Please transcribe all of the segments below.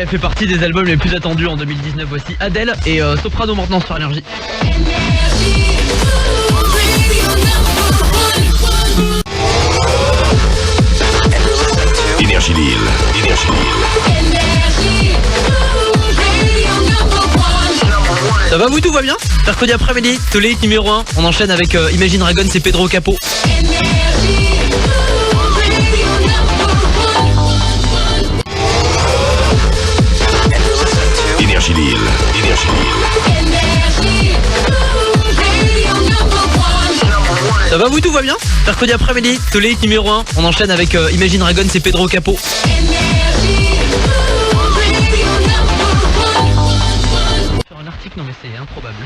Elle fait partie des albums les plus attendus en 2019. Voici Adèle et Soprano maintenant sur Énergie. Énergie Lille. Énergie Lille. Ça va vous, tout va bien? Mercredi après-midi, Tolé numéro 1. On enchaîne avec Imagine Dragons et Pedro Capo. Énergie Lille. Énergie Lille. Ça va vous, tout va bien? Mercredi après-midi, Tolé numéro 1. On enchaîne avec Imagine Dragons et Pedro Capo. Faire un article, non mais c'est improbable.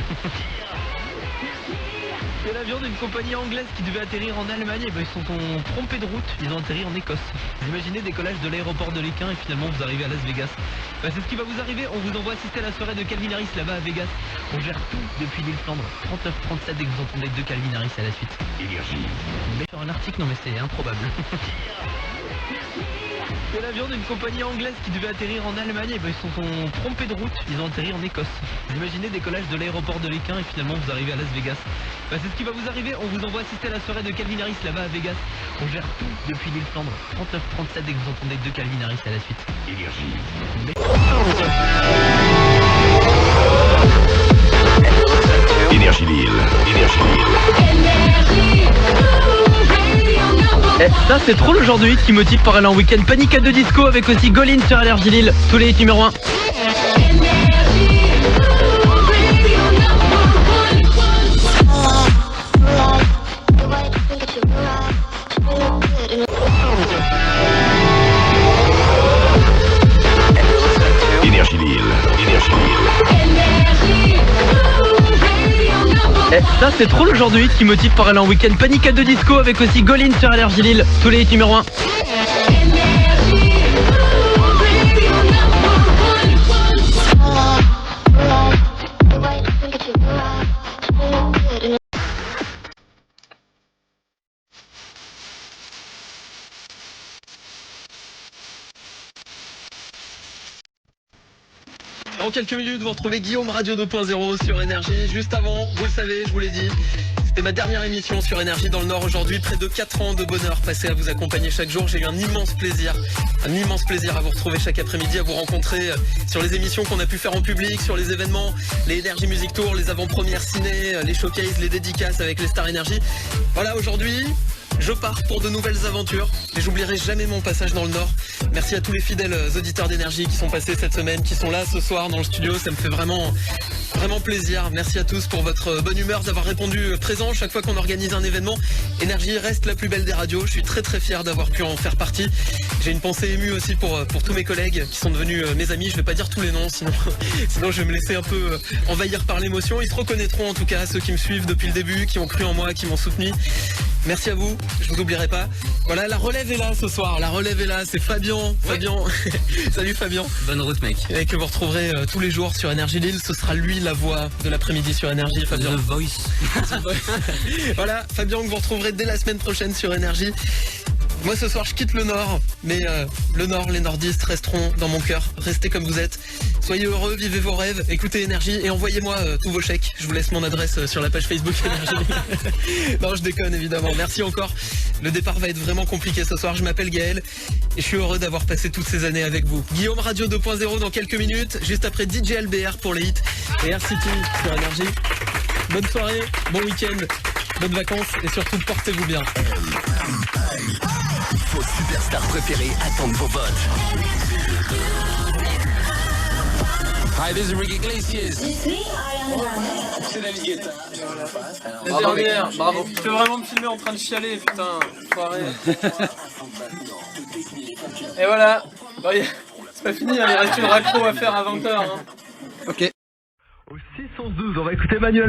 C'est l'avion d'une compagnie anglaise qui devait atterrir en Allemagne, et ben ils se sont trompés de route, ils ont atterri en Écosse. Vous imaginez décollage de l'aéroport de l'Équin et finalement vous arrivez à Las Vegas. Ben, c'est ce qui va vous arriver, on vous envoie assister à la soirée de Calvin Harris là-bas à Vegas. On gère tout depuis l'île Flandre, 39-37 dès que vous entendez deux Calvin Harris à la suite. Énergie. Mais faire un article, non mais c'est improbable. C'est l'avion d'une compagnie anglaise qui devait atterrir en Allemagne, et ben ils se sont trompés de route, ils ont atterri en Écosse. Vous imaginez décollage de l'aéroport de l'Équin et finalement vous arrivez à Las Vegas. Ben, c'est ce qui va vous arriver, on vous envoie assister à la soirée de Calvin Harris là-bas à Vegas. On gère tout depuis l'île Flandre, 39-37 dès que vous entendez deux Calvin Harris à la suite. Énergie. Énergie Lille. Énergie Lille. Eh, ça c'est trop le genre de hit qui motive pour aller en week-end. Panic! At the Disco avec aussi Golin sur Énergie Lille. Tous les hits numéro 1. Énergie Lille. Énergie Lille. Eh, ça c'est trop le genre de hit qui motive pour aller en week-end. Panic! At the Disco avec aussi Golin sur Énergie Lille. Tous les hits numéro 1. Dans quelques minutes, vous retrouvez Guillaume Radio 2.0 sur Énergie. Juste avant, vous le savez, je vous l'ai dit, c'était ma dernière émission sur Énergie dans le Nord aujourd'hui. Près de 4 ans de bonheur passé à vous accompagner chaque jour. J'ai eu un immense plaisir à vous retrouver chaque après-midi, à vous rencontrer sur les émissions qu'on a pu faire en public, sur les événements, les Énergie Music Tour, les avant-premières ciné, les showcases, les dédicaces avec les stars Énergie. Voilà, aujourd'hui, je pars pour de nouvelles aventures, mais j'oublierai jamais mon passage dans le Nord. Merci à tous les fidèles auditeurs d'Énergie qui sont passés cette semaine, qui sont là ce soir dans le studio. Ça me fait vraiment plaisir. Merci à tous pour votre bonne humeur, d'avoir répondu présent chaque fois qu'on organise un événement. Énergie reste la plus belle des radios. Je suis très très fier d'avoir pu en faire partie. J'ai une pensée émue aussi pour tous mes collègues qui sont devenus mes amis. Je vais pas dire tous les noms, sinon je vais me laisser un peu envahir par l'émotion. Ils se reconnaîtront en tout cas, ceux qui me suivent depuis le début, qui ont cru en moi, qui m'ont soutenu. Merci à vous, je vous oublierai pas. Voilà, la relève est là ce soir, la relève est là, c'est Fabien. Salut Fabien. Bonne route mec. Et que vous retrouverez tous les jours sur Énergie Lille. Ce sera lui la voix de l'après-midi sur Énergie, Fabien. The Voice. Voilà, Fabien que vous retrouverez dès la semaine prochaine sur Énergie. Moi ce soir je quitte le Nord, mais le Nord, les nordistes resteront dans mon cœur. Restez comme vous êtes, soyez heureux, vivez vos rêves, écoutez Énergie et envoyez-moi tous vos chèques. Je vous laisse mon adresse sur la page Facebook Énergie. Non, je déconne évidemment, merci encore. Le départ va être vraiment compliqué ce soir. Je m'appelle Gaël et je suis heureux d'avoir passé toutes ces années avec vous. Guillaume Radio 2.0 dans quelques minutes, juste après DJ LBR pour les hits et Air City sur Énergie. Bonne soirée, bon week-end, bonnes vacances et surtout portez-vous bien. Vos superstars préférés attendent vos votes. Hi, this is Ricky Iglesias. C'est la guitare. La dernière, bravo. Tu peux vraiment me filmer en train de chialer, putain. Soirée. Et voilà. Bon, c'est pas fini, hein. Il reste une raccro à faire à 20h. Hein. Ok. Au 612, on va écouter Manuel.